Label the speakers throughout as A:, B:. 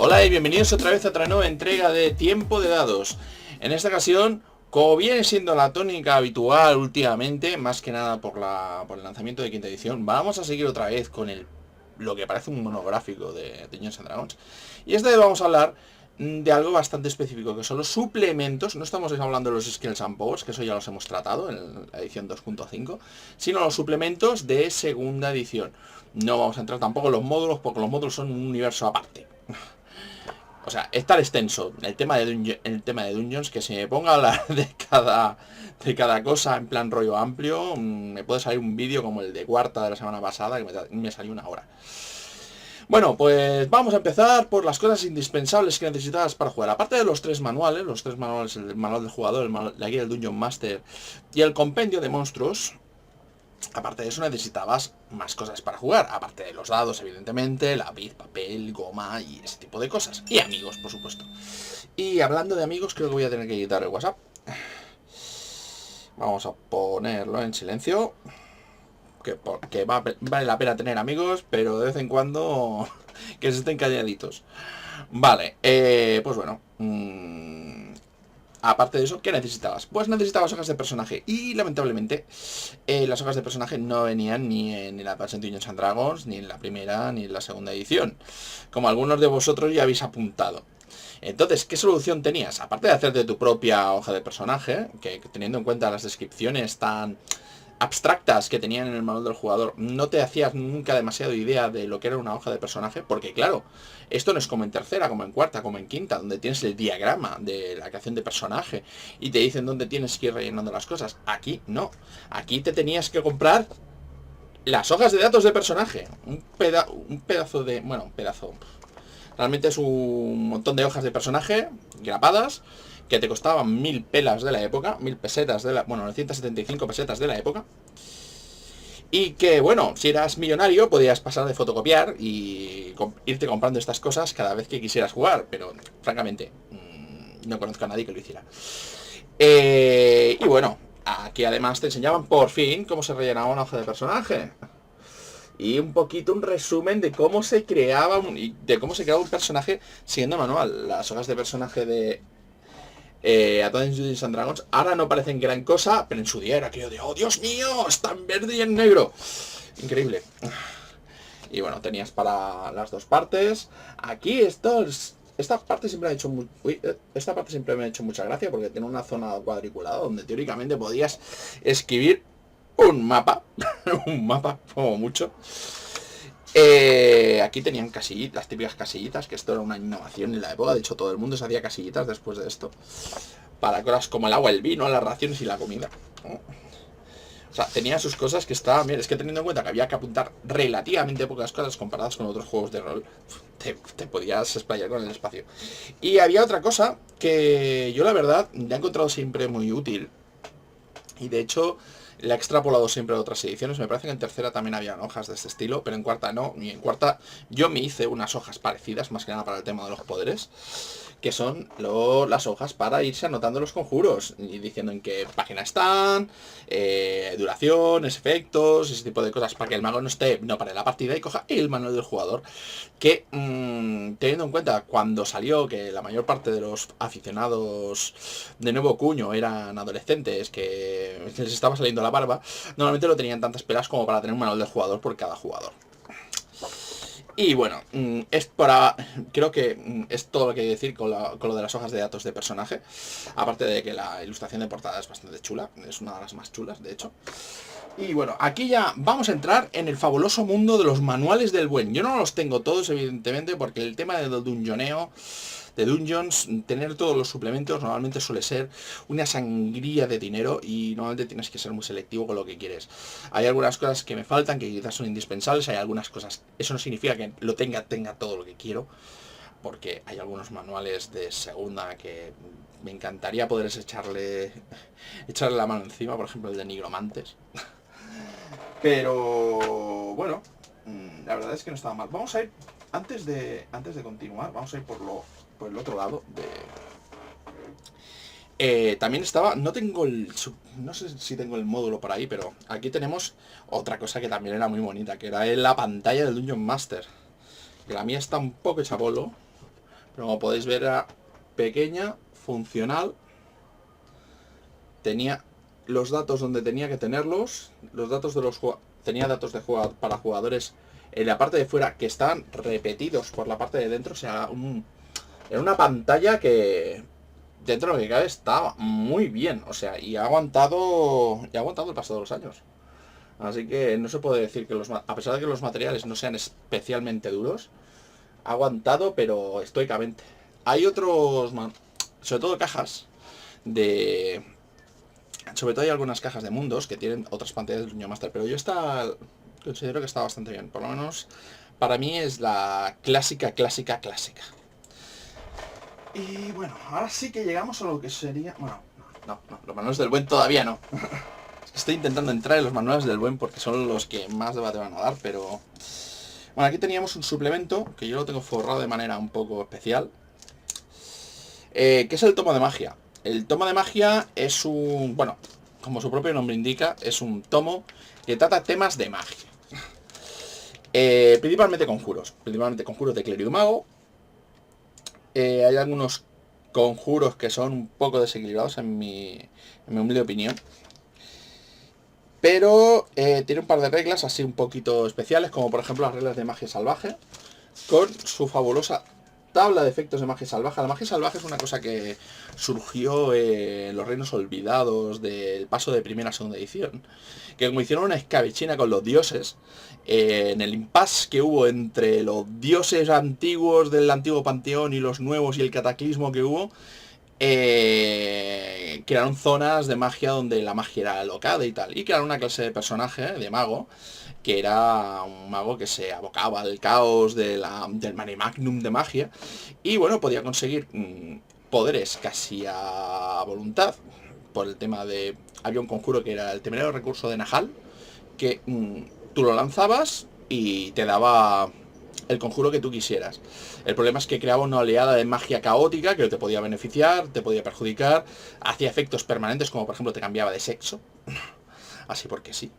A: Hola y bienvenidos otra vez a otra nueva entrega de Tiempo de Dados. En esta ocasión, como viene siendo la tónica habitual últimamente, más que nada por el lanzamiento de quinta edición, vamos a seguir otra vez con lo que parece un monográfico de Dungeons and Dragons. Y esta vez vamos a hablar de algo bastante específico, que son los suplementos. No estamos hablando de los Skills and Powers, que eso ya los hemos tratado en la edición 2.5, sino los suplementos de segunda edición. No vamos a entrar tampoco en los módulos, porque los módulos son un universo aparte. O sea, es tan extenso el tema de Dungeons que si me pongo a hablar de cada cosa en plan rollo amplio, me puede salir un vídeo como el de cuarta de la semana pasada, que me salió una hora. Bueno, pues vamos a empezar por las cosas indispensables que necesitabas para jugar. Aparte de los tres manuales, el manual del jugador, la guía del Dungeon Master y el compendio de monstruos. Aparte de eso necesitabas más cosas para jugar, aparte de los dados, evidentemente, lápiz, papel, goma y ese tipo de cosas. Y amigos, por supuesto. Y hablando de amigos, creo que voy a tener que quitar el WhatsApp. Vamos a ponerlo en silencio. Porque vale la pena tener amigos, pero de vez en cuando que se estén calladitos. Vale, pues bueno. Aparte de eso, ¿qué necesitabas? Pues necesitabas hojas de personaje. Y lamentablemente, las hojas de personaje no venían ni en el Advanced Dungeons and Dragons, ni en la primera, ni en la segunda edición. Como algunos de vosotros ya habéis apuntado. Entonces, ¿qué solución tenías? Aparte de hacerte tu propia hoja de personaje, que teniendo en cuenta las descripciones tan abstractas que tenían en el manual del jugador, no te hacías nunca demasiado idea de lo que era una hoja de personaje, porque claro, esto no es como en tercera, como en cuarta, como en quinta, donde tienes el diagrama de la creación de personaje y te dicen dónde tienes que ir rellenando las cosas. Aquí no, aquí te tenías que comprar las hojas de datos de personaje, un pedazo de... bueno, un pedazo... realmente es un montón de hojas de personaje grapadas que te costaban 1000 pelas de la época, 1000 pesetas de la... bueno, 975 pesetas de la época. Y que, bueno, si eras millonario podías pasar de fotocopiar y irte comprando estas cosas cada vez que quisieras jugar, pero francamente, no conozco a nadie que lo hiciera. Y bueno, aquí además te enseñaban por fin cómo se rellenaba una hoja de personaje. Y un poquito un resumen de cómo se creaba un personaje siguiendo el manual. Las hojas de personaje de Advanced Dungeons and Dragons ahora no parecen gran cosa, pero en su día era aquello de ¡oh, Dios mío! ¡Está en verde y en negro! Increíble. Y bueno, tenías para las dos partes. Aquí esta parte siempre me ha hecho mucha gracia porque tiene una zona cuadriculada donde teóricamente podías escribir un mapa. Un mapa, como mucho. Aquí tenían casillitas, las típicas casillitas, que esto era una innovación en la época. De hecho, todo el mundo se hacía casillitas después de esto. Para cosas como el agua, el vino, las raciones y la comida. O sea, tenía sus cosas que estaban bien. Es que teniendo en cuenta que había que apuntar relativamente pocas cosas comparadas con otros juegos de rol, te podías explayar con el espacio. Y había otra cosa que yo la verdad la he encontrado siempre muy útil. Y de hecho la he extrapolado siempre a otras ediciones. Me parece que en tercera también habían hojas de este estilo, pero en cuarta no. Y en cuarta yo me hice unas hojas parecidas, más que nada para el tema de los poderes, que son las hojas para irse anotando los conjuros y diciendo en qué página están, duraciones, efectos, ese tipo de cosas, para que el mago no pare la partida y coja el manual del jugador. Que teniendo en cuenta cuando salió que la mayor parte de los aficionados de nuevo cuño eran adolescentes que les estaba saliendo la barba, normalmente no tenían tantas pelas como para tener un manual del jugador por cada jugador. Y bueno, creo que es todo lo que hay que decir con lo de las hojas de datos de personaje. Aparte de que la ilustración de portada es bastante chula, es una de las más chulas, de hecho. Y bueno, aquí ya vamos a entrar en el fabuloso mundo de los manuales del buen. Yo no los tengo todos, evidentemente, porque el tema del dungeoneo, de Dungeons, tener todos los suplementos normalmente suele ser una sangría de dinero y normalmente tienes que ser muy selectivo con lo que quieres. Hay algunas cosas que me faltan, que quizás son indispensables, hay algunas cosas, eso no significa que lo tenga todo lo que quiero, porque hay algunos manuales de segunda que me encantaría poder echarle la mano encima, por ejemplo el de Nigromantes. Pero bueno, la verdad es que no estaba mal. Vamos a ir, antes de continuar, vamos a ir por el otro lado también estaba, no sé si tengo el módulo por ahí, pero aquí tenemos otra cosa que también era muy bonita, que era la pantalla del Dungeon Master. Que la mía está un poco hecha polvo, Pero como podéis ver era pequeña, funcional, tenía los datos donde tenía que tenerlos, los datos de los tenía datos de para jugadores en la parte de fuera que estaban repetidos por la parte de dentro, o sea, era una pantalla que dentro de lo que cabe está muy bien, o sea, y ha aguantado el paso de los años. Así que no se puede decir que a pesar de que los materiales no sean especialmente duros, ha aguantado, pero estoicamente. Hay otros, sobre todo cajas de... Sobre todo hay algunas cajas de mundos que tienen otras pantallas del Dungeon Master, pero yo considero que está bastante bien. Por lo menos para mí es la clásica. Y bueno, ahora sí que llegamos a lo que sería... Bueno, no, los manuales del buen todavía no. Estoy intentando entrar en los manuales del buen porque son los que más debate van a dar, pero... Bueno, aquí teníamos un suplemento, que yo lo tengo forrado de manera un poco especial, que es el tomo de magia. El tomo de magia es un... Bueno, como su propio nombre indica, es un tomo que trata temas de magia. Principalmente conjuros de clérigo y mago. Hay algunos conjuros que son un poco desequilibrados en mi humilde opinión. Pero tiene un par de reglas así un poquito especiales, como por ejemplo las reglas de magia salvaje, con su fabulosa tabla de efectos de magia salvaje. La magia salvaje es una cosa que surgió en los reinos olvidados del paso de primera a segunda edición, que como hicieron una escabechina con los dioses, en el impasse que hubo entre los dioses antiguos del antiguo panteón y los nuevos y el cataclismo que hubo, crearon zonas de magia donde la magia era alocada y tal, y crearon una clase de personaje, de mago, que era un mago que se abocaba al caos del mare magnum de magia, y bueno, podía conseguir poderes casi a voluntad, por el tema de... Había un conjuro que era el temerario recurso de Nahal, que tú lo lanzabas y te daba el conjuro que tú quisieras. El problema es que creaba una oleada de magia caótica que te podía beneficiar, te podía perjudicar, hacía efectos permanentes, como por ejemplo te cambiaba de sexo, así porque sí.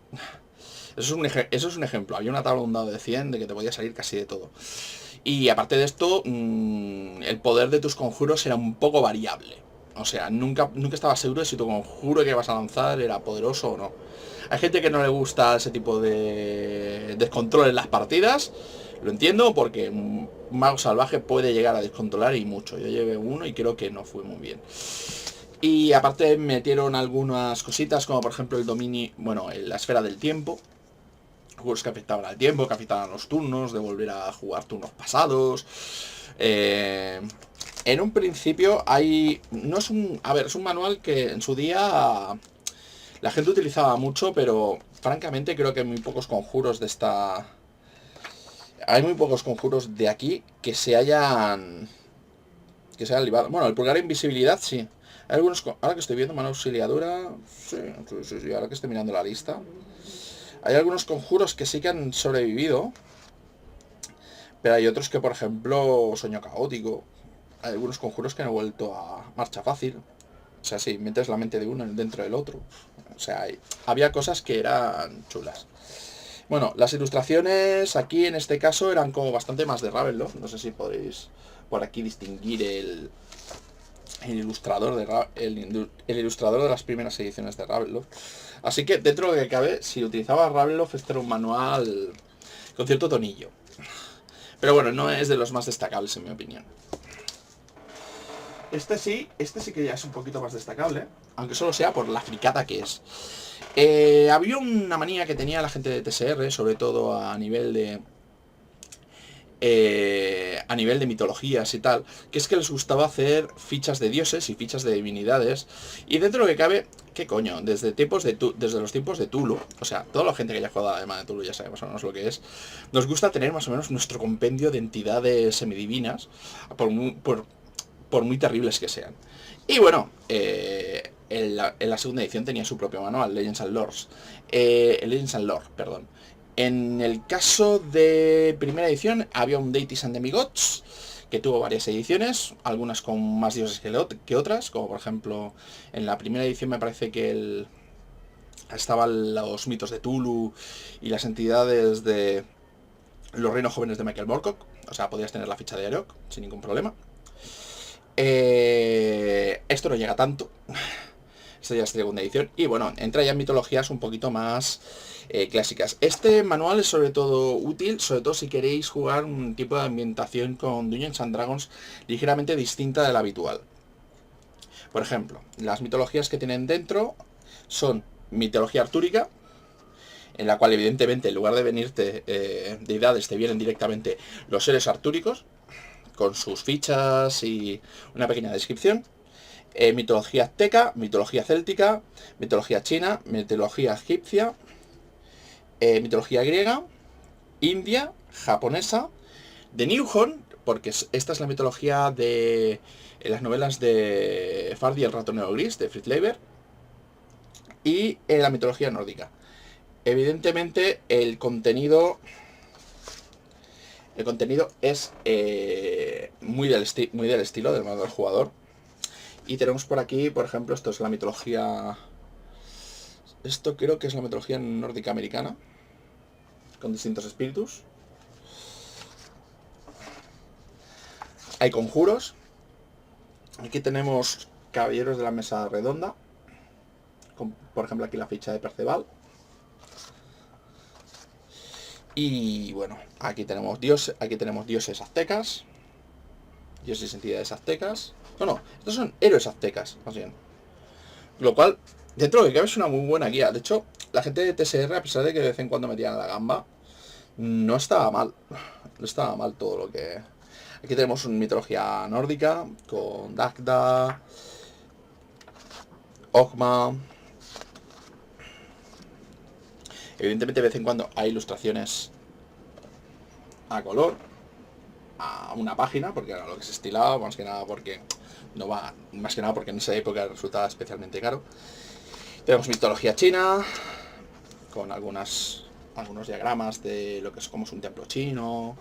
A: Eso es un ejemplo. Había una tabla de un dado de 100 de que te podía salir casi de todo. Y aparte de esto, el poder de tus conjuros era un poco variable. O sea, nunca estabas seguro de si tu conjuro que ibas a lanzar era poderoso o no. Hay gente que no le gusta ese tipo de descontrol en las partidas. Lo entiendo porque un mago salvaje puede llegar a descontrolar y mucho. Yo llevé uno y creo que no fue muy bien. Y aparte metieron algunas cositas como por ejemplo el dominio, bueno, la esfera del tiempo. Juegos que afectaban al tiempo, que afectaban a los turnos, de volver a jugar turnos pasados. En un principio hay... No es un... A ver, es un manual que en su día la gente utilizaba mucho, pero francamente creo que hay muy pocos conjuros de esta... Hay muy pocos conjuros de aquí que se hayan libado. Bueno, el pulgar de invisibilidad sí. Hay algunos... Ahora que estoy viendo mano auxiliadora... Sí, ahora que estoy mirando la lista... Hay algunos conjuros que sí que han sobrevivido, pero hay otros que, por ejemplo, sueño caótico. Hay algunos conjuros que han vuelto a marcha fácil. O sea, si metes la mente de uno dentro del otro. O sea, había cosas que eran chulas. Bueno, las ilustraciones aquí en este caso eran como bastante más de Ravenloft. No sé si podéis por aquí distinguir el ilustrador el ilustrador de las primeras ediciones de Ravenloft. Así que dentro de lo que cabe, si utilizaba Ravenloft, este era un manual con cierto tonillo. Pero bueno, no es de los más destacables en mi opinión. Este sí que ya es un poquito más destacable, aunque solo sea por la fricada que es. Había una manía que tenía la gente de TSR, sobre todo a nivel de mitologías y tal, que es que les gustaba hacer fichas de dioses y fichas de divinidades, y dentro de lo que cabe, ¿qué coño? Desde los tiempos de Tulu, o sea, toda la gente que haya jugado además de Tulu ya sabe más o menos lo que es, nos gusta tener más o menos nuestro compendio de entidades semidivinas, por muy terribles que sean. Y bueno, en la segunda edición tenía su propio manual, Legends and Lore, perdón. En el caso de primera edición había un Deities and Demigods, que tuvo varias ediciones, algunas con más dioses que otras, como por ejemplo en la primera edición me parece que estaban los mitos de Tulu y las entidades de los reinos jóvenes de Michael Moorcock, o sea, podías tener la ficha de Arok sin ningún problema. Esto no llega tanto. Esta ya es segunda edición. Y bueno, entra ya en mitologías un poquito más clásicas. Este manual es sobre todo útil, sobre todo si queréis jugar un tipo de ambientación con Dungeons and Dragons ligeramente distinta de la habitual. Por ejemplo, las mitologías que tienen dentro son mitología artúrica, en la cual evidentemente en lugar de venirte deidades te vienen directamente los seres artúricos, con sus fichas y una pequeña descripción. Mitología azteca, mitología céltica, mitología china, mitología egipcia, mitología griega, india, japonesa, de Newhorn, porque esta es la mitología de las novelas de Fardy el ratonero gris, de Fritz Leiber, y la mitología nórdica. Evidentemente el contenido es muy del estilo del modo del jugador. Y tenemos por aquí, por ejemplo, esto es la mitología... Esto creo que es la mitología nórdica americana, con distintos espíritus. Hay conjuros. Aquí tenemos caballeros de la mesa redonda, con, por ejemplo, aquí la ficha de Perceval. Y bueno, aquí tenemos dioses aztecas, dioses y entidades aztecas. No, estos son héroes aztecas, más bien. Lo cual, dentro de lo que cabe, es una muy buena guía. De hecho, la gente de TSR, a pesar de que de vez en cuando metían la gamba, no estaba mal. No estaba mal todo lo que... Aquí tenemos una mitología nórdica, con Dagda, Ogma. Evidentemente, de vez en cuando hay ilustraciones a color, a una página, porque era lo que se estilaba, más que nada porque en esa época resultaba especialmente caro. Tenemos mitología china, con algunos diagramas de lo que es como es un templo chino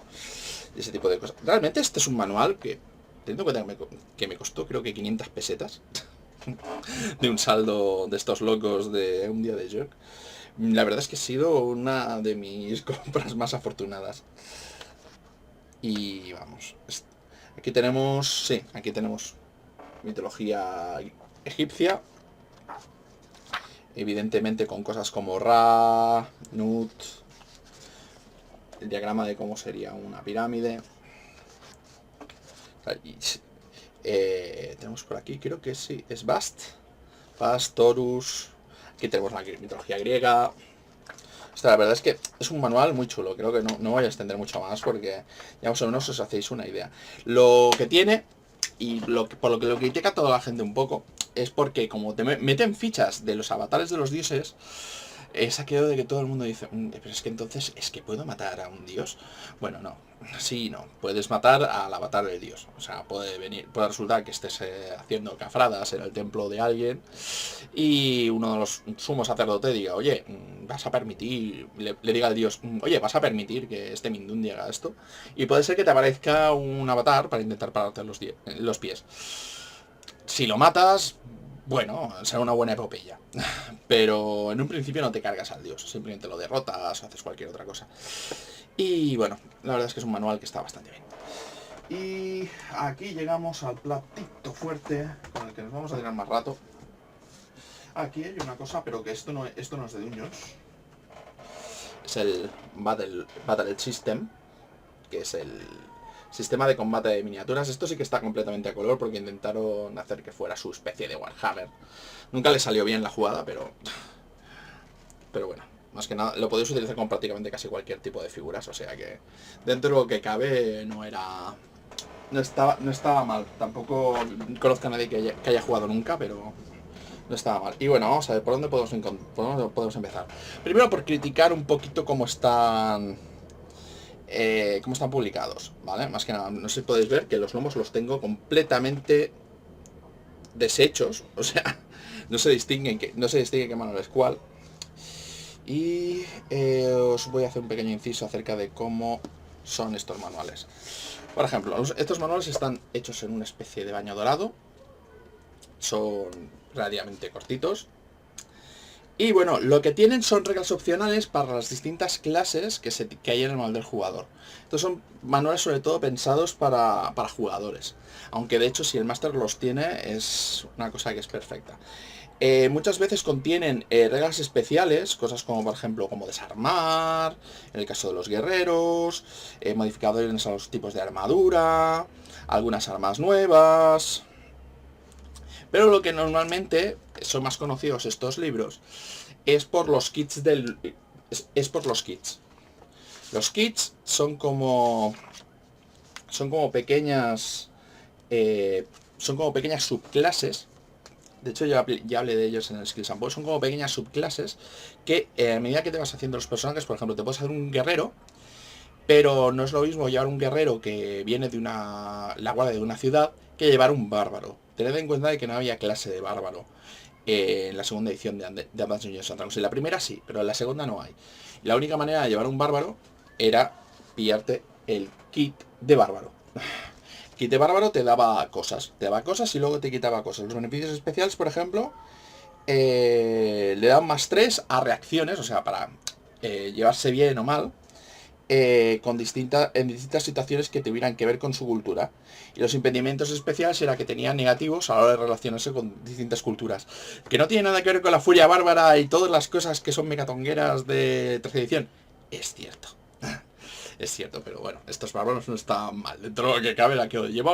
A: y ese tipo de cosas. Realmente este es un manual que, teniendo en cuenta que me costó creo que 500 pesetas de un saldo de estos locos de un día de jerk, la verdad es que ha sido una de mis compras más afortunadas. Y vamos, aquí tenemos mitología egipcia, evidentemente con cosas como Ra, Nut, el diagrama de cómo sería una pirámide. Tenemos por aquí, creo que sí, es Bast, Torus. Aquí tenemos la mitología griega. La verdad es que es un manual muy chulo. Creo que no voy a extender mucho más porque ya más o menos os hacéis una idea. Lo que tiene, y por lo que lo critica toda la gente un poco, es porque como te meten fichas de los avatares de los dioses, es aquello de que todo el mundo dice, pero es que entonces, ¿es que puedo matar a un dios? Bueno, no. Sí, no. Puedes matar al avatar del dios. O sea, puede resultar que estés haciendo cafradas en el templo de alguien y uno de los sumos sacerdotes diga, oye, vas a permitir, le diga al dios, oye, vas a permitir que este Mindundi haga esto. Y puede ser que te aparezca un avatar para intentar pararte los pies. Si lo matas, bueno, será una buena epopeya. Pero en un principio no te cargas al dios, simplemente lo derrotas o haces cualquier otra cosa. Y bueno, la verdad es que es un manual que está bastante bien. Y aquí llegamos al platito fuerte, con el que nos vamos a tirar más rato. Aquí hay una cosa, pero que esto no es de Dungeons. Es el Battle System, que es el sistema de combate de miniaturas. Esto sí que está completamente a color porque intentaron hacer que fuera su especie de Warhammer. Nunca le salió bien la jugada, pero bueno, más que nada lo podéis utilizar con prácticamente casi cualquier tipo de figuras, o sea que dentro de lo que cabe no estaba mal. Tampoco conozco a nadie que haya jugado nunca, pero no estaba mal. Y bueno, vamos a ver por dónde podemos empezar. Primero por criticar un poquito cómo están publicados, ¿vale? Más que nada, no sé si podéis ver que los lomos los tengo completamente deshechos, o sea, no se distingue qué manual es cuál. Y os voy a hacer un pequeño inciso acerca de cómo son estos manuales. Por ejemplo, estos manuales están hechos en una especie de baño dorado, son relativamente cortitos. Y bueno, lo que tienen son reglas opcionales para las distintas clases que hay en el manual del jugador. Estos son manuales sobre todo pensados para jugadores. Aunque de hecho si el máster los tiene es una cosa que es perfecta. Muchas veces contienen reglas especiales, cosas como por ejemplo como desarmar, en el caso de los guerreros, modificadores a los tipos de armadura, algunas armas nuevas. Pero lo que normalmente son más conocidos estos libros es por los kits es por los kits. Los kits son como pequeñas son como pequeñas subclases. De hecho ya hablé de ellos en el Skills and Bones. Son como pequeñas subclases que a medida que te vas haciendo los personajes, por ejemplo, te puedes hacer un guerrero, pero no es lo mismo llevar un guerrero que viene de la guardia de una ciudad que llevar un bárbaro. Tened en cuenta de que no había clase de bárbaro en la segunda edición de Advanced Dungeons and Dragons. En la primera sí, pero en la segunda no hay. La única manera de llevar un bárbaro era pillarte el kit de bárbaro. El kit de bárbaro te daba cosas y luego te quitaba cosas. Los beneficios especiales, por ejemplo, le dan +3 a reacciones, o sea, para llevarse bien o mal, en distintas situaciones que tuvieran que ver con su cultura. Y los impedimentos especiales era que tenían negativos a la hora de relacionarse con distintas culturas. Que no tiene nada que ver con la furia bárbara y todas las cosas que son megatongueras de tercera edición. Es cierto. Es cierto, pero bueno, estos bárbaros no están mal. Dentro de lo que cabe,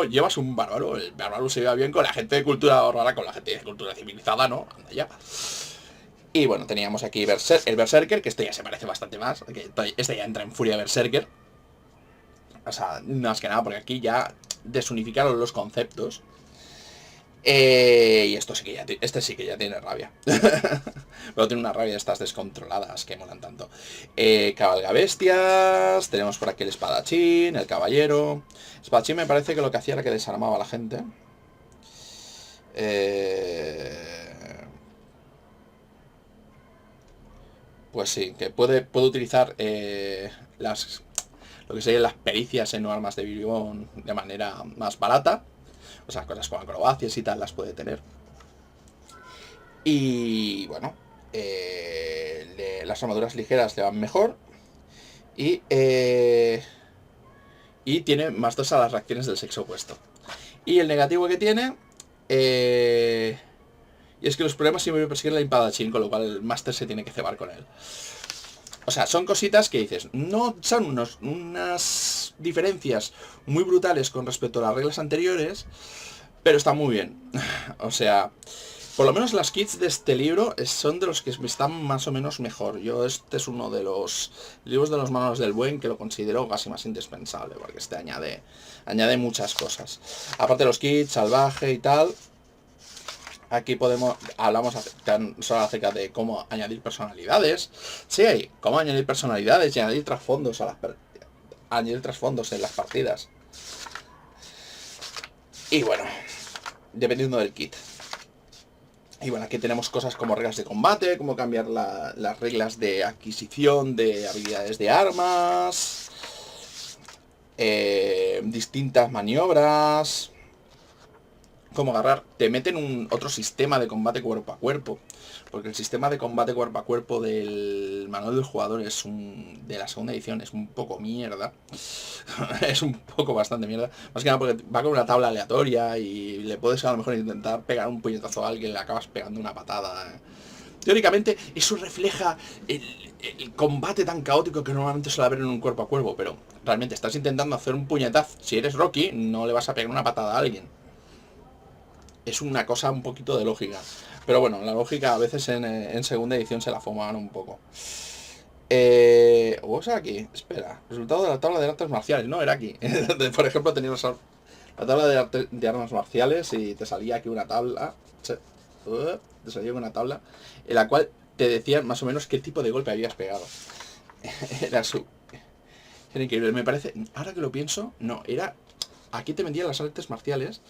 A: llevas un bárbaro. El bárbaro se lleva bien con la gente de cultura bárbara, con la gente de cultura civilizada, ¿no? Anda ya. Y bueno, teníamos aquí el Berserker, que este ya se parece bastante más. Que este ya entra en furia Berserker. O sea, más que nada porque aquí ya desunificaron los conceptos. Y esto sí que este sí que ya tiene rabia. Pero tiene una rabia de estas descontroladas que molan tanto. Cabalga bestias. Tenemos por aquí el espadachín, el caballero. El espadachín me parece que lo que hacía era que desarmaba a la gente. Pues sí, que puede utilizar lo que serían las pericias en armas de Bribón de manera más barata. O sea, cosas como acrobacias y tal las puede tener. Y bueno, las armaduras ligeras le van mejor. Y tiene +2 a las reacciones del sexo opuesto. Y el negativo que tiene... y es que los problemas siempre persiguen al espadachín, con lo cual el máster se tiene que cebar con él. O sea, son cositas que dices, no son unas diferencias muy brutales con respecto a las reglas anteriores, pero está muy bien. O sea, por lo menos las kits de este libro son de los que están más o menos mejor. Este es uno de los libros de los manuales del buen que lo considero casi más indispensable, porque este añade muchas cosas. Aparte de los kits, salvaje y tal, aquí hablamos solo acerca de cómo añadir personalidades. Sí, cómo añadir personalidades y añadir trasfondos en las partidas. Y bueno, dependiendo del kit. Y bueno, aquí tenemos cosas como reglas de combate, cómo cambiar las reglas de adquisición de habilidades de armas, distintas maniobras, cómo agarrar. Te meten otro sistema de combate cuerpo a cuerpo, porque el sistema de combate cuerpo a cuerpo del manual del jugador de la segunda edición es un poco mierda. Es un poco bastante mierda. Más que nada porque va con una tabla aleatoria y le puedes a lo mejor intentar pegar un puñetazo a alguien, le acabas pegando una patada. Teóricamente eso refleja el combate tan caótico que normalmente suele haber en un cuerpo a cuerpo, pero realmente estás intentando hacer un puñetazo. Si eres Rocky, no le vas a pegar una patada a alguien. Es una cosa un poquito de lógica. Pero bueno, la lógica a veces en segunda edición se la fuman un poco. O sea, aquí, espera. Resultado de la tabla de artes marciales. No, era aquí. Por ejemplo, tenías la tabla de armas marciales y te salía aquí una tabla. Te salía una tabla en la cual te decían más o menos qué tipo de golpe habías pegado. Era increíble. Me parece, ahora que lo pienso, no, era... Aquí te vendían las artes marciales,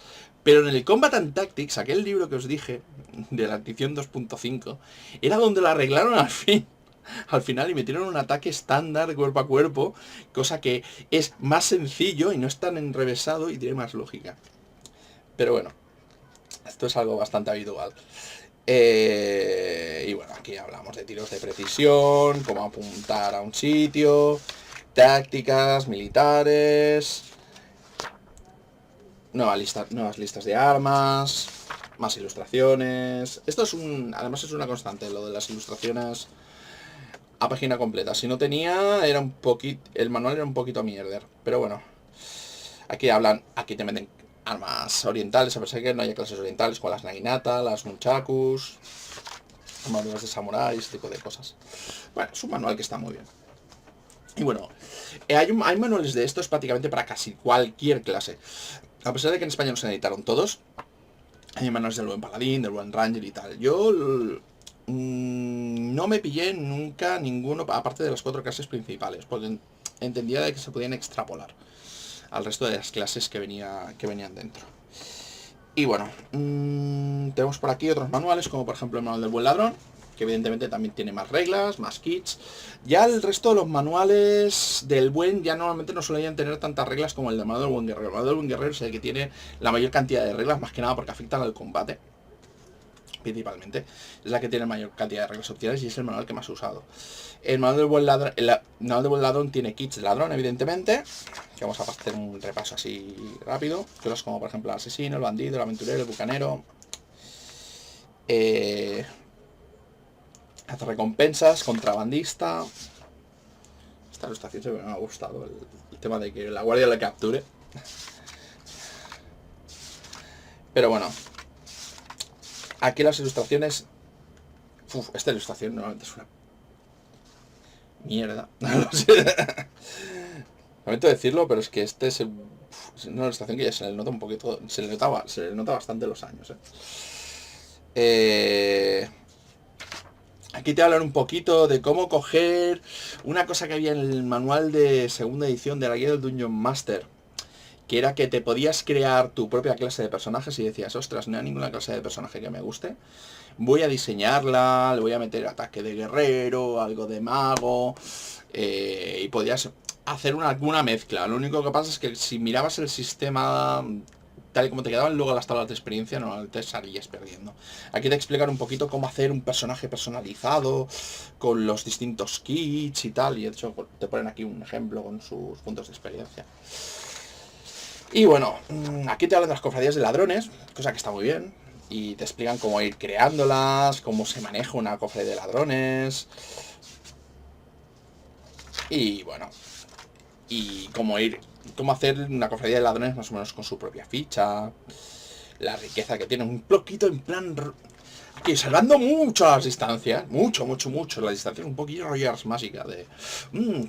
A: pero en el Combat and Tactics, aquel libro que os dije, de la edición 2.5, era donde lo arreglaron al final y metieron un ataque estándar cuerpo a cuerpo, cosa que es más sencillo y no es tan enrevesado y tiene más lógica. Pero bueno, esto es algo bastante habitual. Y bueno, aquí hablamos de tiros de precisión, cómo apuntar a un sitio, tácticas militares, nuevas listas de armas, más ilustraciones. Esto es además es una constante, lo de las ilustraciones a página completa. Si no tenía, era un poquito, el manual era un poquito mierder, pero bueno. Aquí te meten armas orientales, a pesar de que no haya clases orientales, como las naginata, las nunchakus, manuales de samurái, ese tipo de cosas. Bueno, es un manual que está muy bien. Y bueno, hay manuales de estos prácticamente para casi cualquier clase. A pesar de que en España no se editaron todos, hay manuales del buen paladín, del buen ranger y tal. Yo no me pillé nunca ninguno, aparte de las 4 clases principales, porque entendía de que se podían extrapolar al resto de las clases que venían dentro. Y bueno, tenemos por aquí otros manuales, como por ejemplo el manual del buen ladrón, que evidentemente también tiene más reglas, más kits. Ya el resto de los manuales del buen ya normalmente no suelen tener tantas reglas como el del manual del buen guerrero. El manual del buen guerrero es el que tiene la mayor cantidad de reglas, más que nada porque afectan al combate. Principalmente, es la que tiene mayor cantidad de reglas opcionales y es el manual que más he usado. El manual del buen ladrón, tiene kits de ladrón, evidentemente, que vamos a hacer un repaso así rápido. Cosas como por ejemplo el asesino, el bandido, el aventurero, el bucanero. Hace recompensas, contrabandista. Esta ilustración se me ha gustado, el tema de que la guardia le capture. Pero bueno, aquí las ilustraciones... esta ilustración normalmente es una mierda. Lamento decirlo, pero es que este es una ilustración que ya se le nota un poquito, se le nota bastante los años. Aquí te hablan un poquito de cómo coger una cosa que había en el manual de segunda edición de la guía del Dungeon Master, que era que te podías crear tu propia clase de personajes y decías, ostras, no hay ninguna clase de personaje que me guste, voy a diseñarla, le voy a meter ataque de guerrero, algo de mago, y podías hacer alguna mezcla. Lo único que pasa es que si mirabas el sistema tal y como te quedaban luego las tablas de experiencia, normalmente salías perdiendo. Aquí te explican un poquito cómo hacer un personaje personalizado con los distintos kits y tal, y de hecho te ponen aquí un ejemplo con sus puntos de experiencia. Y bueno, aquí te hablan de las cofradías de ladrones, cosa que está muy bien, y te explican cómo ir creándolas, cómo se maneja una cofradía de ladrones, y bueno, y cómo hacer una cofradía de ladrones más o menos con su propia ficha, la riqueza que tiene, un poquito en plan aquí salvando mucho las distancias, mucho la distancia, un poquillo Rogers mágica de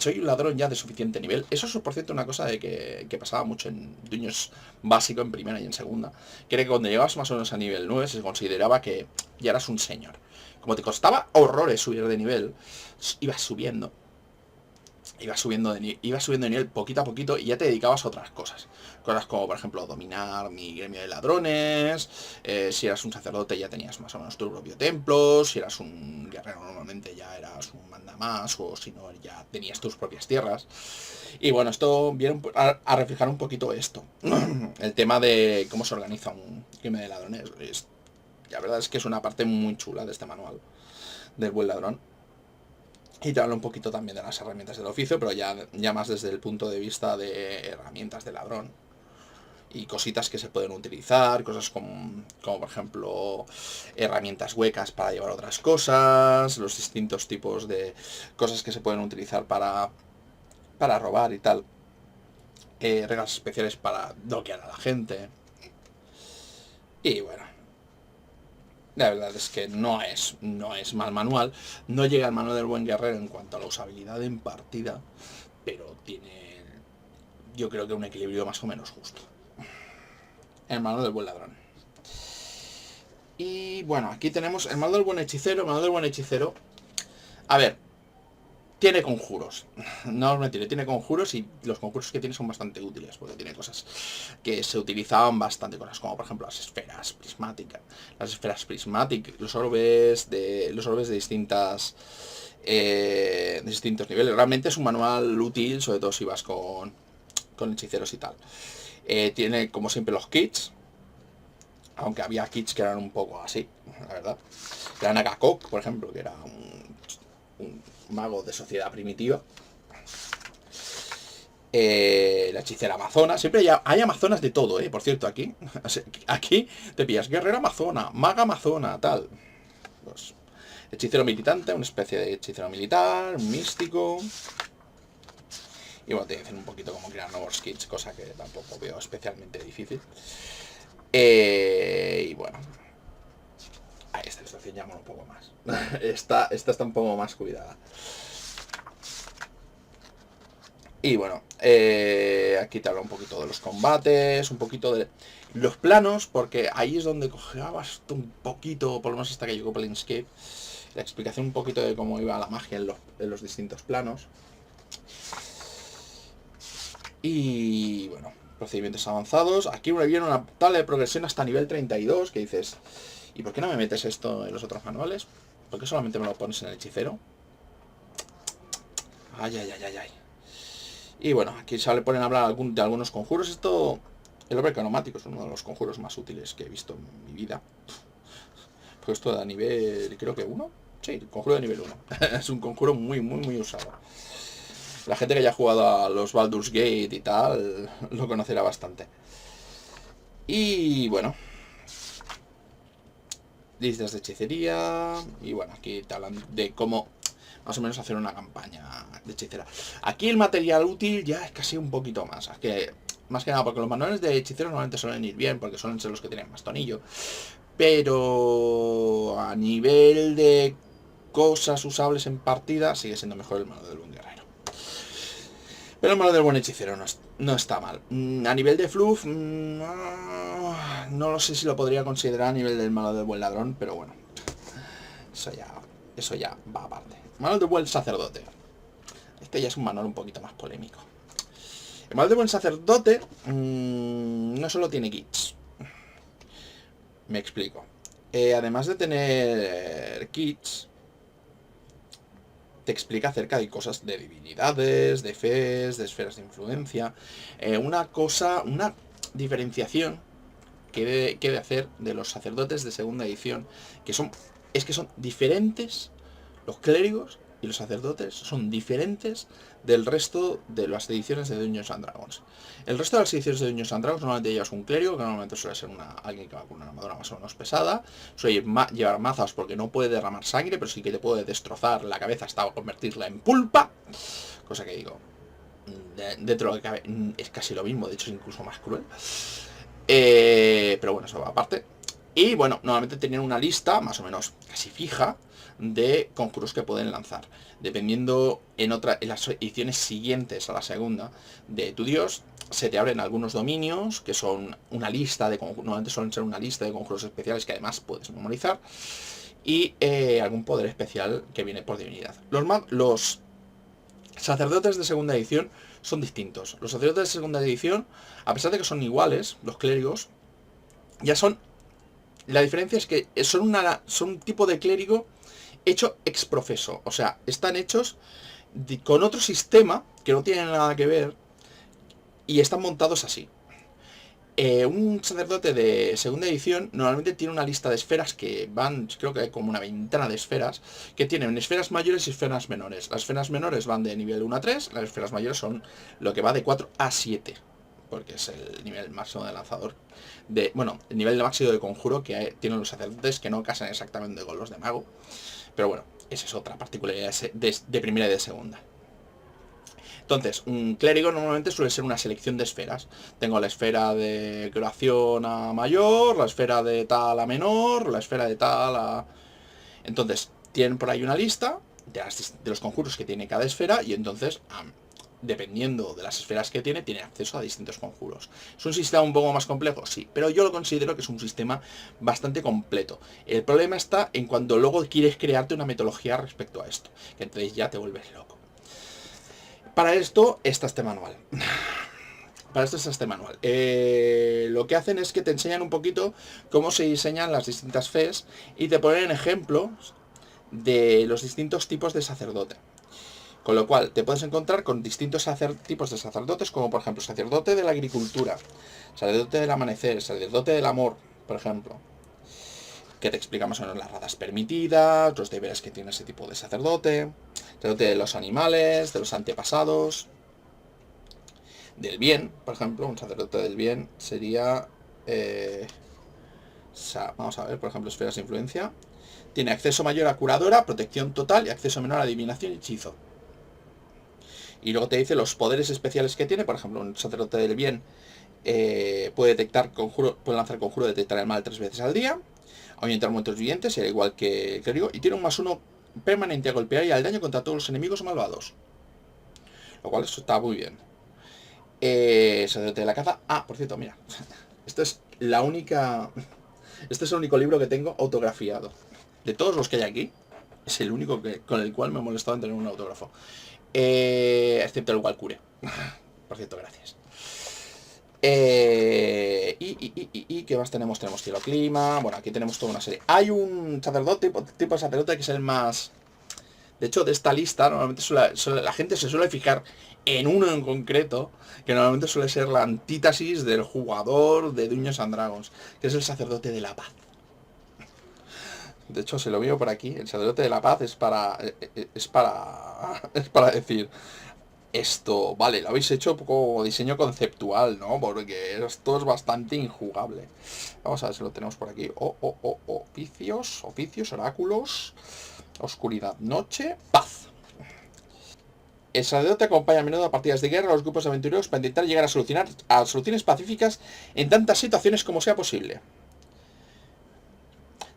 A: soy un ladrón ya de suficiente nivel. Eso es por cierto una cosa de que pasaba mucho en Dungeons básico, en primera y en segunda, que era que cuando llegabas más o menos a nivel 9 se consideraba que ya eras un señor. Como te costaba horrores subir de nivel, ibas subiendo. Ibas subiendo de nivel poquito a poquito y ya te dedicabas a otras cosas. Cosas como, por ejemplo, dominar mi gremio de ladrones. Si eras un sacerdote ya tenías más o menos tu propio templo. Si eras un guerrero normalmente ya eras un mandamás. O si no, ya tenías tus propias tierras. Y bueno, esto viene a reflejar un poquito esto. El tema de cómo se organiza un gremio de ladrones. La verdad es que es una parte muy chula de este manual del buen ladrón. Y te habla un poquito también de las herramientas del oficio, pero ya más desde el punto de vista de herramientas de ladrón. Y cositas que se pueden utilizar, cosas como por ejemplo herramientas huecas para llevar otras cosas, los distintos tipos de cosas que se pueden utilizar para robar y tal. Reglas especiales para bloquear a la gente. Y bueno, la verdad es que no es mal manual. No llega al manual del buen guerrero en cuanto a la usabilidad en partida, pero tiene, yo creo que un equilibrio más o menos justo. El manual del buen ladrón. Y bueno, aquí tenemos el manual del buen hechicero. El manual del buen hechicero, a ver, tiene conjuros. No me tiene conjuros y los conjuros que tiene son bastante útiles, porque tiene cosas que se utilizaban bastante, cosas como por ejemplo las esferas prismáticas. Las esferas prismáticas, los orbes de distintos niveles. Realmente es un manual útil, sobre todo si vas con hechiceros y tal. Tiene como siempre los kits, Aunque había kits que eran un poco así, la verdad. Era Nagakok, por ejemplo, que era un mago de sociedad primitiva. La hechicera amazona. Siempre hay amazonas de todo, por cierto, aquí. Aquí te pillas guerrera amazona, maga amazona, tal. Pues, hechicero militante, una especie de hechicero militar, un místico. Y bueno, te dicen un poquito cómo crear nuevos kits, cosa que tampoco veo especialmente difícil. Y bueno. Ahí esta ilustración ya mola un poco más. esta está un poco más cuidada. Y bueno, aquí te habla un poquito de los combates, un poquito de los planos, porque ahí es donde cojeabas un poquito, por lo menos hasta que llegó Planescape, la explicación un poquito de cómo iba la magia en los distintos planos. Y bueno, procedimientos avanzados. Aquí me viene una tabla de progresión hasta nivel 32, que dices, ¿y por qué no me metes esto en los otros manuales? ¿Por qué solamente me lo pones en el hechicero? Ay, ay, ay, ay, ay. Y bueno, aquí se le ponen a hablar de algunos conjuros. Esto, el hombre cromático es uno de los conjuros más útiles que he visto en mi vida. Pues esto da nivel, creo que 1. Sí, el conjuro de nivel 1. Es un conjuro muy, muy, muy usado. La gente que haya jugado a los Baldur's Gate y tal, lo conocerá bastante. Y bueno, listas de hechicería. Y bueno, aquí te hablan de cómo más o menos hacer una campaña de hechicera. Aquí el material útil ya es casi un poquito más. Es que, más que nada porque los manuales de hechiceros normalmente suelen ir bien, porque suelen ser los que tienen más tonillo. Pero a nivel de cosas usables en partida, sigue siendo mejor el manual del buen guerrero. Pero el manual del buen hechicero no está mal. A nivel de fluff, no lo sé si lo podría considerar a nivel del manual del buen ladrón, pero bueno. Eso ya va aparte. Manual del buen sacerdote. Este ya es un manual un poquito más polémico. El manual del buen sacerdote no solo tiene kits. Me explico. Además de tener kits, te explica acerca de cosas de divinidades, de fes, de esferas de influencia. Una diferenciación que debe hacer de los sacerdotes de segunda edición, que son diferentes. Los clérigos y los sacerdotes son diferentes del resto de las ediciones de Dungeons and Dragons. El resto de las ediciones de Dungeons and Dragons normalmente llevas un clérigo, que normalmente suele ser alguien que va con una armadura más o menos pesada, suele llevar mazas porque no puede derramar sangre, pero sí que te puede destrozar la cabeza hasta convertirla en pulpa, cosa que digo, dentro de lo que cabe es casi lo mismo, de hecho es incluso más cruel. Pero bueno, eso va aparte. Y bueno, normalmente tienen una lista más o menos casi fija de conjuros que pueden lanzar. Dependiendo en las ediciones siguientes a la segunda de tu dios, se te abren algunos dominios que son una lista de conjuros, normalmente suelen ser una lista de conjuros especiales que además puedes memorizar. Y algún poder especial que viene por divinidad. Los sacerdotes de segunda edición son distintos. Los sacerdotes de segunda edición, a pesar de que son iguales, los clérigos, ya son... La diferencia es que son un tipo de clérigo hecho ex profeso. O sea, están hechos con otro sistema que no tiene nada que ver y están montados así. Un sacerdote de segunda edición normalmente tiene una lista de esferas que van, creo que hay como una veintena de esferas, que tienen esferas mayores y esferas menores. Las esferas menores van de nivel 1 a 3, las esferas mayores son lo que va de 4 a 7, porque es el nivel máximo de lanzador. El nivel máximo de conjuro que tienen los sacerdotes, que no casan exactamente con los de mago. Pero bueno, esa es otra particularidad de primera y de segunda. Entonces, un clérigo normalmente suele ser una selección de esferas. Tengo la esfera de curación a mayor, la esfera de tal a menor, la esfera de tal a... Entonces, tienen por ahí una lista de los conjuros que tiene cada esfera y entonces, dependiendo de las esferas que tiene acceso a distintos conjuros. ¿Es un sistema un poco más complejo? Sí, pero yo lo considero que es un sistema bastante completo. El problema está en cuando luego quieres crearte una metodología respecto a esto, que entonces ya te vuelves loco. Para esto está este manual. Lo que hacen es que te enseñan un poquito cómo se diseñan las distintas fes y te ponen ejemplos de los distintos tipos de sacerdote. Con lo cual te puedes encontrar con distintos tipos de sacerdotes, como por ejemplo sacerdote de la agricultura, sacerdote del amanecer, sacerdote del amor, por ejemplo, que te explica más o menos las razas permitidas, los deberes que tiene ese tipo de sacerdote de los animales, de los antepasados, del bien, por ejemplo, un sacerdote del bien sería... vamos a ver, por ejemplo, esferas de influencia. Tiene acceso mayor a curadora, protección total y acceso menor a adivinación y hechizo. Y luego te dice los poderes especiales que tiene. Por ejemplo, un sacerdote del bien puede detectar conjuro, puede lanzar conjuro de detectar el mal 3 veces al día, ahuyentar muertos vivientes, al igual que el clérigo, y tiene un +1 permanente a golpear y al daño contra todos los enemigos malvados. Lo cual eso está muy bien. Sacerdote de la caza. Ah, por cierto, mira. Esto es la única... Este es el único libro que tengo autografiado. De todos los que hay aquí, es el único con el cual me he molestado en tener un autógrafo. Excepto el Walkure. Por cierto, gracias. ¿Qué más tenemos? Tenemos cielo clima. Bueno, aquí tenemos toda una serie. Hay un sacerdote, tipo de sacerdote que es el más... De hecho, de esta lista, normalmente la gente se suele fijar en uno en concreto, que normalmente suele ser la antítesis del jugador de Dungeons and Dragons, que es el sacerdote de la paz. De hecho, se lo veo por aquí. El sacerdote de la paz es para decir, esto, vale, lo habéis hecho como diseño conceptual, ¿no? Porque esto es bastante injugable. Vamos a ver si lo tenemos por aquí. Oficios, oráculos, oscuridad, noche, paz. El sacerdote acompaña a menudo a partidas de guerra a los grupos de aventureros para intentar llegar a soluciones pacíficas en tantas situaciones como sea posible.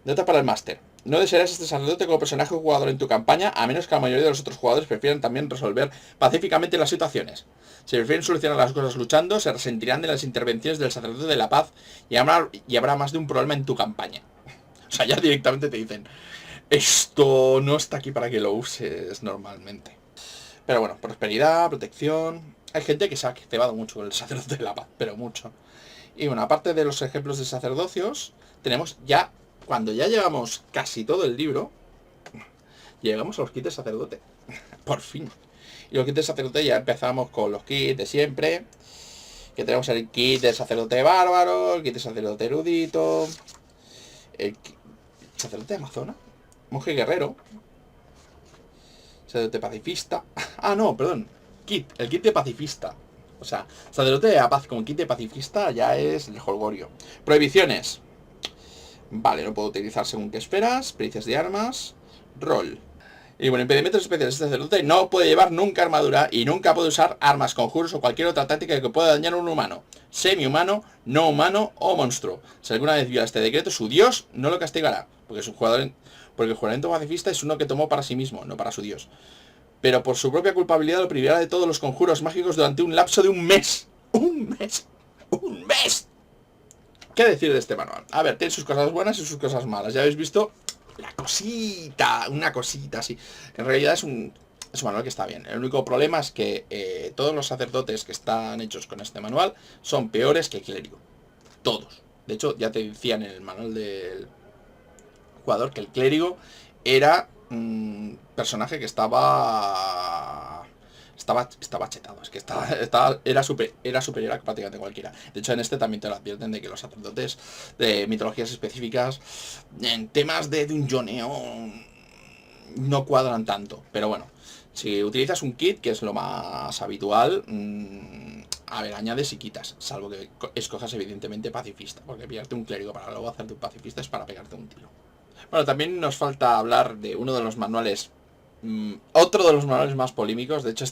A: Nota para el máster. No desearás este sacerdote como personaje o jugador en tu campaña, a menos que la mayoría de los otros jugadores prefieran también resolver pacíficamente las situaciones. Si prefieren solucionar las cosas luchando, se resentirán de las intervenciones del sacerdote de la paz y habrá más de un problema en tu campaña. O sea, ya directamente te dicen, esto no está aquí para que lo uses normalmente. Pero bueno, prosperidad, protección... Hay gente que se ha cebado mucho con el sacerdote de la paz, pero mucho. Y bueno, aparte de los ejemplos de sacerdocios, tenemos ya... Cuando ya llevamos casi todo el libro, llegamos a los kits de sacerdote. Por fin. Y los kits de sacerdote ya empezamos con los kits de siempre. Que tenemos el kit de sacerdote bárbaro, el kit de sacerdote erudito, el sacerdote amazona, monje guerrero, sacerdote pacifista. Ah, no, perdón. El kit de pacifista. O sea, sacerdote de la paz con kit de pacifista ya es el jolgorio. Prohibiciones. Vale, no puedo utilizar según qué esperas. Pericias de armas. Rol. Y bueno, impedimentos especiales. Este sacerdote no puede llevar nunca armadura y nunca puede usar armas, conjuros o cualquier otra táctica que pueda dañar a un humano, semi-humano, no humano o monstruo. Si alguna vez viola este decreto, su dios no lo castigará. Porque el juramento pacifista es uno que tomó para sí mismo, no para su dios. Pero por su propia culpabilidad lo privará de todos los conjuros mágicos durante un lapso de un mes. ¡Un mes! ¡Un mes! ¿Qué decir de este manual? A ver, tiene sus cosas buenas y sus cosas malas. Ya habéis visto la cosita, una cosita así. En realidad es un manual que está bien. El único problema es que todos los sacerdotes que están hechos con este manual son peores que el clérigo. Todos. De hecho, ya te decían en el manual del jugador que el clérigo era un personaje que estaba chetado, es que era superior a prácticamente cualquiera. De hecho, en este también te lo advierten de que los sacerdotes de mitologías específicas en temas de dungeoneo no cuadran tanto. Pero bueno, si utilizas un kit, que es lo más habitual, a ver, añades y quitas, salvo que escojas evidentemente pacifista, porque pillarte un clérigo para luego hacerte un pacifista es para pegarte un tiro. Bueno, también nos falta hablar de uno de los manuales, otro de los manuales más polémicos. De hecho,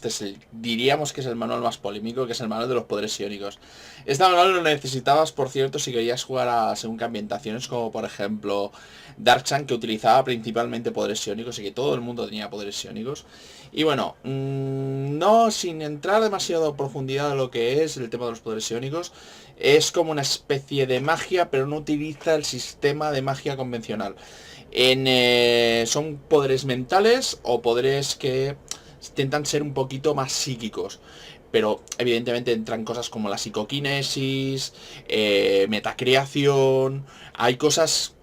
A: diríamos que es el manual más polémico, que es el manual de los poderes psiónicos. Este manual lo necesitabas, por cierto, si querías jugar a según qué ambientaciones, como por ejemplo Darkchan, que utilizaba principalmente poderes psiónicos y que todo el mundo tenía poderes psiónicos. Y bueno, no sin entrar demasiado a profundidad en lo que es el tema de los poderes psiónicos, es como una especie de magia, pero no utiliza el sistema de magia convencional. Son poderes mentales o poderes que intentan ser un poquito más psíquicos. Pero evidentemente entran cosas como la psicoquinesis, metacreación. Hay cosas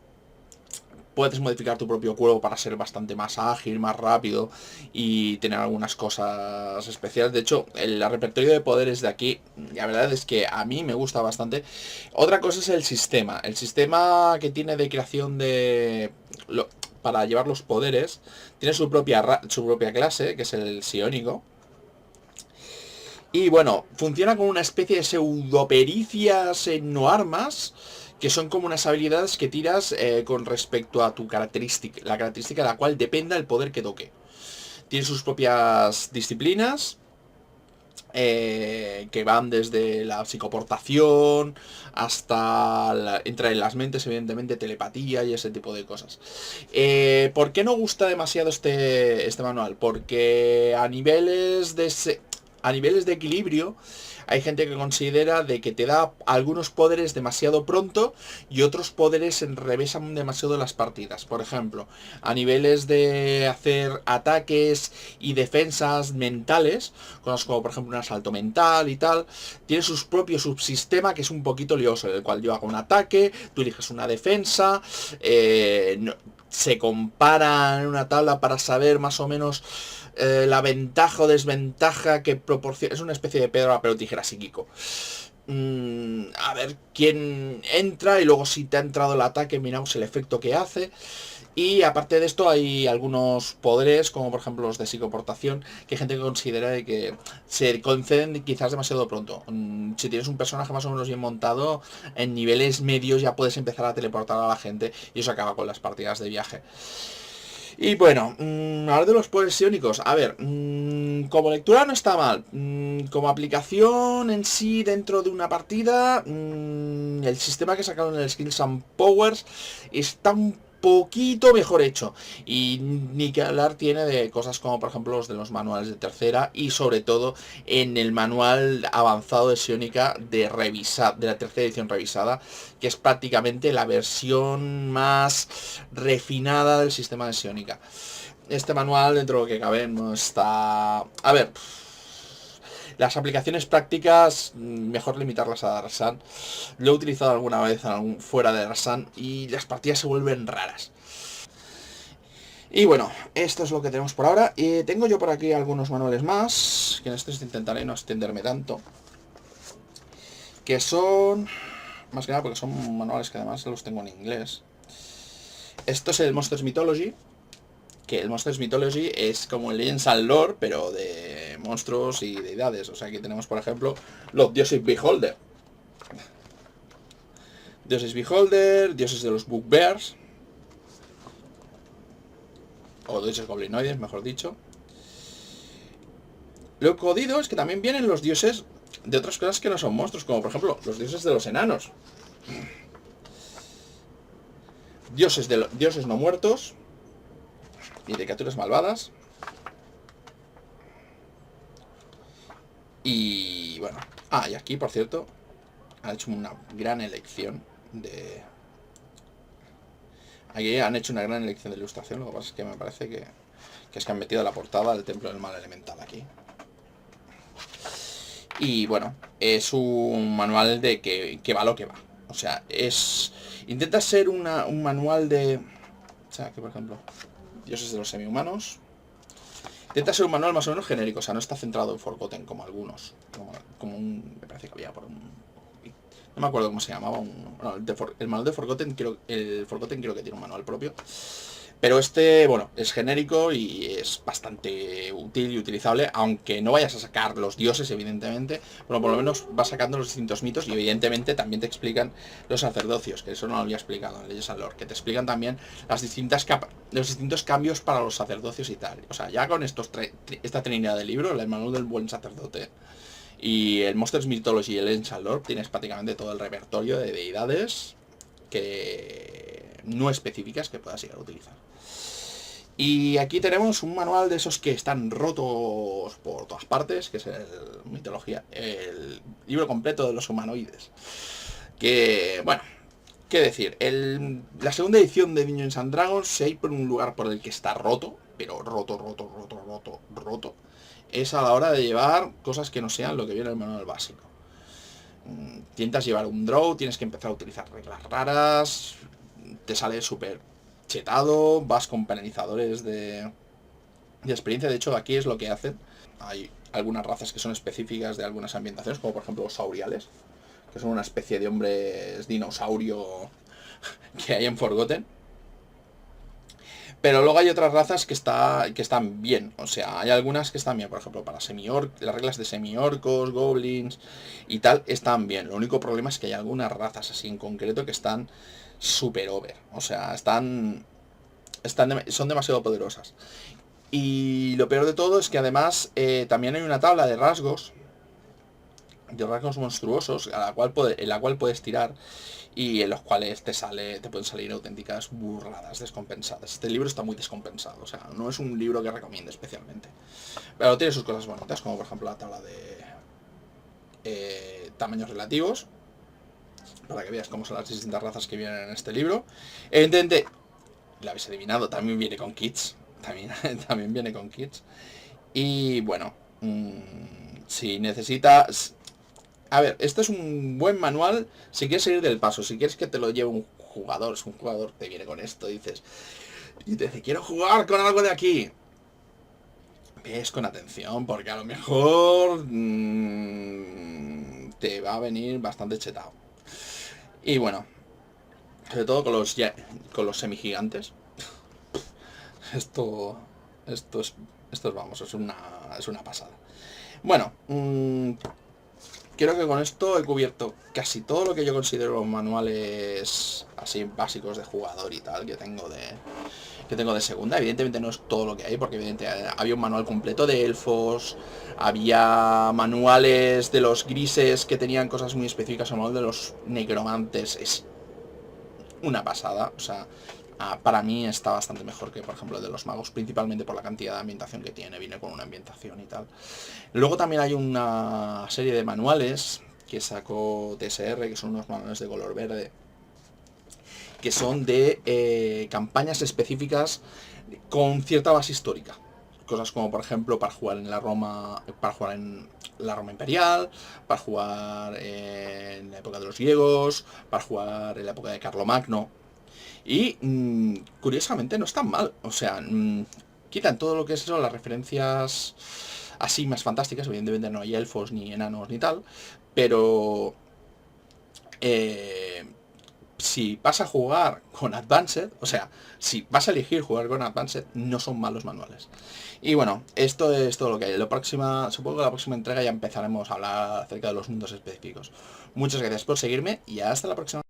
A: puedes modificar tu propio cuerpo para ser bastante más ágil, más rápido y tener algunas cosas especiales. De hecho, el repertorio de poderes de aquí, la verdad es que a mí me gusta bastante. Otra cosa es el sistema. El sistema que tiene de creación de... para llevar los poderes, tiene su propia clase, que es el psiónico. Y bueno, funciona con una especie de pseudopericias en no armas, que son como unas habilidades que tiras con respecto a tu característica, la característica de la cual dependa el poder que toque. Tiene sus propias disciplinas, que van desde la psicoportación hasta entra en las mentes, evidentemente, telepatía y ese tipo de cosas. ¿Por qué no gusta demasiado este manual? Porque a niveles de equilibrio hay gente que considera de que te da algunos poderes demasiado pronto y otros poderes enrevesan demasiado las partidas. Por ejemplo, a niveles de hacer ataques y defensas mentales, cosas como por ejemplo un asalto mental y tal, tiene su propio subsistema que es un poquito lioso, en el cual yo hago un ataque, tú eliges una defensa, se compara en una tabla para saber más o menos la ventaja o desventaja que proporciona. Es una especie de piedra, papel o tijera psíquico. A ver quién entra y luego si te ha entrado el ataque miramos el efecto que hace. Y aparte de esto hay algunos poderes, como por ejemplo los de psicoportación, que hay gente que considera de que se conceden quizás demasiado pronto. Si tienes un personaje más o menos bien montado, en niveles medios ya puedes empezar a teleportar a la gente y eso acaba con las partidas de viaje. Y bueno, hablar de los poderes psiónicos. A ver, como lectura no está mal. Como aplicación en sí dentro de una partida, el sistema que sacaron en el Skills and Powers está un poquito mejor hecho. Y ni que hablar tiene de cosas como por ejemplo los de los manuales de tercera y sobre todo en el manual avanzado de psiónica de la tercera edición revisada, que es prácticamente la versión más refinada del sistema de psiónica. Este manual, dentro de lo que cabe, no está... A ver, las aplicaciones prácticas, mejor limitarlas a Darksan. Lo he utilizado alguna vez fuera de Darksan y las partidas se vuelven raras. Y bueno, esto es lo que tenemos por ahora. Tengo yo por aquí algunos manuales más, que en estos intentaré no extenderme tanto. Que son... Más que nada porque son manuales que además los tengo en inglés. Esto es el Monsters Mythology. Que el Monsters Mythology es como el Legends and Lore, pero de monstruos y deidades. O sea, aquí tenemos, por ejemplo, los dioses Beholder. Dioses Beholder, dioses de los Bugbears. O dioses goblinoides, mejor dicho. Lo jodido es que también vienen los dioses de otras cosas que no son monstruos, como por ejemplo los dioses de los enanos. Dioses no muertos. Y de criaturas malvadas. Y bueno. Y aquí, por cierto, han hecho una gran elección de... Aquí han hecho una gran elección de ilustración. Lo que pasa es que me parece que es que han metido la portada del Templo del Mal Elemental aquí. Y bueno, es un manual de que va lo que va. O sea, intenta ser un manual de... O sea, aquí por ejemplo, dioses de los semi-humanos. Intenta ser un manual más o menos genérico, o sea, no está centrado en Forgotten como algunos. Me parece que había por un... No me acuerdo cómo se llamaba. El manual de Forgotten, el Forgotten creo que tiene un manual propio. Pero este, bueno, es genérico y es bastante útil y utilizable, aunque no vayas a sacar los dioses, evidentemente. Bueno, por lo menos vas sacando los distintos mitos y evidentemente también te explican los sacerdocios, que eso no lo había explicado en Legends and Lore, que te explican también los distintos cambios para los sacerdocios y tal. O sea, ya con esta trinidad de libros, el manual del buen sacerdote y el Monsters Mythology y el Legends and Lore, tienes prácticamente todo el repertorio de deidades que no específicas que puedas llegar a utilizar. Y aquí tenemos un manual de esos que están rotos por todas partes, que es el libro completo de los humanoides. Que, bueno, qué decir, la segunda edición de Dungeons and Dragons, si hay por un lugar por el que está roto, pero roto, es a la hora de llevar cosas que no sean lo que viene en el manual básico. Intentas llevar un draw, tienes que empezar a utilizar reglas raras, te sale súper chetado, vas con penalizadores de experiencia. De hecho, aquí es lo que hacen. Hay algunas razas que son específicas de algunas ambientaciones, como por ejemplo los sauriales, que son una especie de hombres dinosaurio que hay en Forgotten. Pero luego hay otras razas que están bien. O sea, hay algunas que están bien. Por ejemplo, para las reglas de semi-orcos, goblins y tal, están bien. Lo único problema es que hay algunas razas así en concreto que están super over. O sea, son demasiado poderosas. Y lo peor de todo es que además también hay una tabla de rasgos monstruosos en la cual puedes tirar y en los cuales te pueden salir auténticas burradas descompensadas. Este libro está muy descompensado, o sea, no es un libro que recomiende especialmente. Pero tiene sus cosas bonitas, como por ejemplo la tabla de tamaños relativos, para que veas cómo son las distintas razas que vienen en este libro. Evidentemente, lo habéis adivinado, también viene con kits. También viene con kits. Y bueno, si necesitas... A ver, este es un buen manual si quieres salir del paso, si quieres que te lo lleve un jugador, es un jugador te viene con esto, y te dice, quiero jugar con algo de aquí. Ves con atención, porque a lo mejor te va a venir bastante chetado. Y bueno, sobre todo con los semigigantes. Esto, vamos, es una pasada. Bueno, creo que con esto he cubierto casi todo lo que yo considero los manuales así básicos de jugador y tal que tengo de segunda. Evidentemente no es todo lo que hay, porque evidentemente había un manual completo de elfos, había manuales de los grises que tenían cosas muy específicas. El manual de los necromantes es una pasada, o sea, para mí está bastante mejor que por ejemplo el de los magos, principalmente por la cantidad de ambientación que tiene, viene con una ambientación y tal. Luego también hay una serie de manuales que sacó TSR, que son unos manuales de color verde, que son de campañas específicas con cierta base histórica. Cosas como por ejemplo para jugar en la Roma imperial, para jugar en la época de los griegos, para jugar en la época de Carlomagno. Y curiosamente no están mal. O sea, quitan todo lo que es eso, las referencias así más fantásticas. Evidentemente no hay elfos, ni enanos, ni tal. Pero si vas a jugar con Advanced, o sea, si vas a elegir jugar con Advanced, no son malos manuales. Y bueno, esto es todo lo que hay. Supongo que la próxima entrega ya empezaremos a hablar acerca de los mundos específicos. Muchas gracias por seguirme y hasta la próxima.